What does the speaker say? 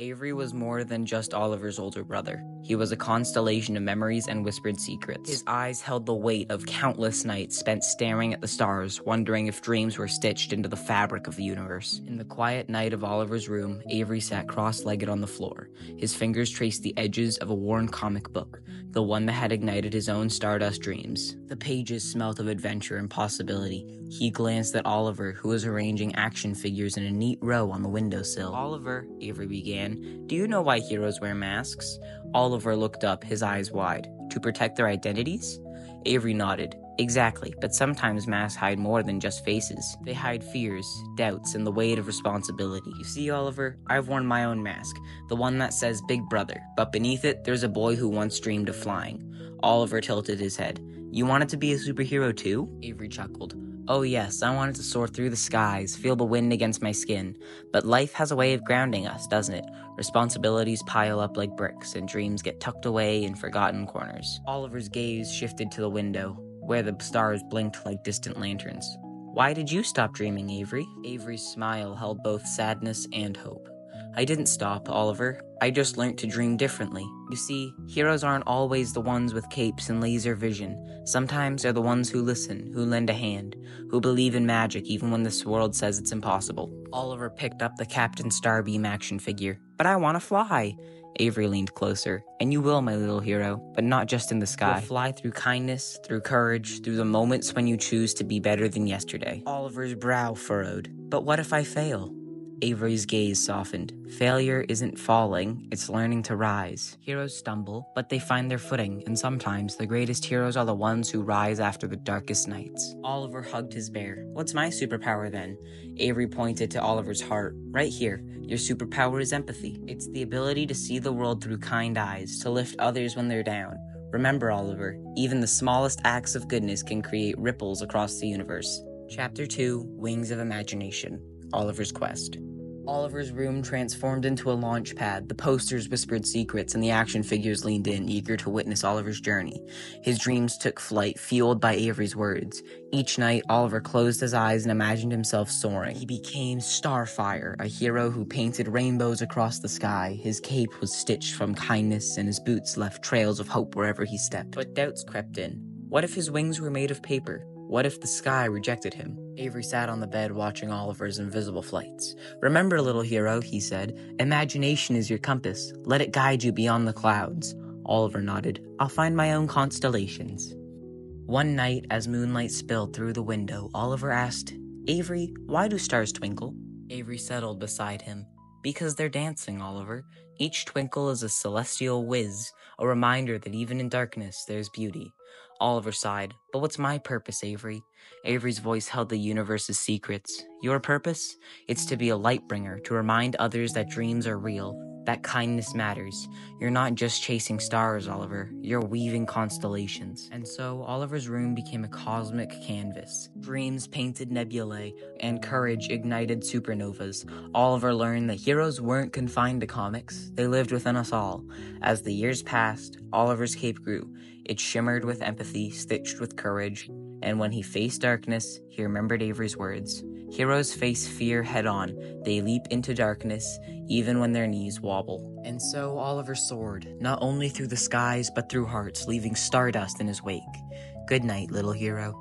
Avery was more than just Oliver's older brother. He was a constellation of memories and whispered secrets. His eyes held the weight of countless nights spent staring at the stars, wondering if dreams were stitched into the fabric of the universe. In the quiet night of Oliver's room, Avery sat cross-legged on the floor. His fingers traced the edges of a worn comic book, the one that had ignited his own Stardust dreams. The pages smelt of adventure and possibility. He glanced at Oliver, who was arranging action figures in a neat row on the windowsill. "Oliver," Avery began, "do you know why heroes wear masks?" Oliver looked up, his eyes wide. "To protect their identities?" Avery nodded. "Exactly, but sometimes masks hide more than just faces. They hide fears, doubts, and the weight of responsibility. You see, Oliver, I've worn my own mask, the one that says Big Brother, but beneath it, there's a boy who once dreamed of flying." Oliver tilted his head. "You wanted to be a superhero too?" Avery chuckled. "Oh yes, I wanted to soar through the skies, feel the wind against my skin. But life has a way of grounding us, doesn't it? Responsibilities pile up like bricks, and dreams get tucked away in forgotten corners." Oliver's gaze shifted to the window, where the stars blinked like distant lanterns. "Why did you stop dreaming, Avery?" Avery's smile held both sadness and hope. "I didn't stop, Oliver. I just learned to dream differently. You see, heroes aren't always the ones with capes and laser vision. Sometimes they're the ones who listen, who lend a hand, who believe in magic even when this world says it's impossible." Oliver picked up the Captain Starbeam action figure. "But I want to fly." Avery leaned closer. "And you will, my little hero, but not just in the sky. You'll fly through kindness, through courage, through the moments when you choose to be better than yesterday." Oliver's brow furrowed. "But what if I fail?" Avery's gaze softened. "Failure isn't falling, it's learning to rise. Heroes stumble, but they find their footing, and sometimes the greatest heroes are the ones who rise after the darkest nights." Oliver hugged his bear. "What's my superpower then?" Avery pointed to Oliver's heart. "Right here. Your superpower is empathy. It's the ability to see the world through kind eyes, to lift others when they're down. Remember, Oliver, even the smallest acts of goodness can create ripples across the universe." Chapter 2, Wings of Imagination. Oliver's Quest. Oliver's room transformed into a launch pad. The posters whispered secrets, and the action figures leaned in, eager to witness Oliver's journey. His dreams took flight, fueled by Avery's words. Each night, Oliver closed his eyes and imagined himself soaring. He became Starfire, a hero who painted rainbows across the sky. His cape was stitched from kindness, and his boots left trails of hope wherever he stepped. But doubts crept in. What if his wings were made of paper? What if the sky rejected him? Avery sat on the bed watching Oliver's invisible flights. "Remember, little hero," he said, "imagination is your compass. Let it guide you beyond the clouds." Oliver nodded. "I'll find my own constellations." One night, as moonlight spilled through the window, Oliver asked, "Avery, why do stars twinkle?" Avery settled beside him. "Because they're dancing, Oliver. Each twinkle is a celestial whiz, a reminder that even in darkness there's beauty." Oliver sighed. "But what's my purpose, Avery?" Avery's voice held the universe's secrets. "Your purpose? It's to be a light bringer, to remind others that dreams are real, that kindness matters. You're not just chasing stars, Oliver. You're weaving constellations." And so Oliver's room became a cosmic canvas. Dreams painted nebulae, and courage ignited supernovas. Oliver learned that heroes weren't confined to comics. They lived within us all. As the years passed, Oliver's cape grew. It shimmered with empathy, stitched with courage, and when he faced darkness, he remembered Avery's words. Heroes face fear head-on. They leap into darkness, even when their knees wobble. And so Oliver soared, not only through the skies, but through hearts, leaving stardust in his wake. Good night, little hero.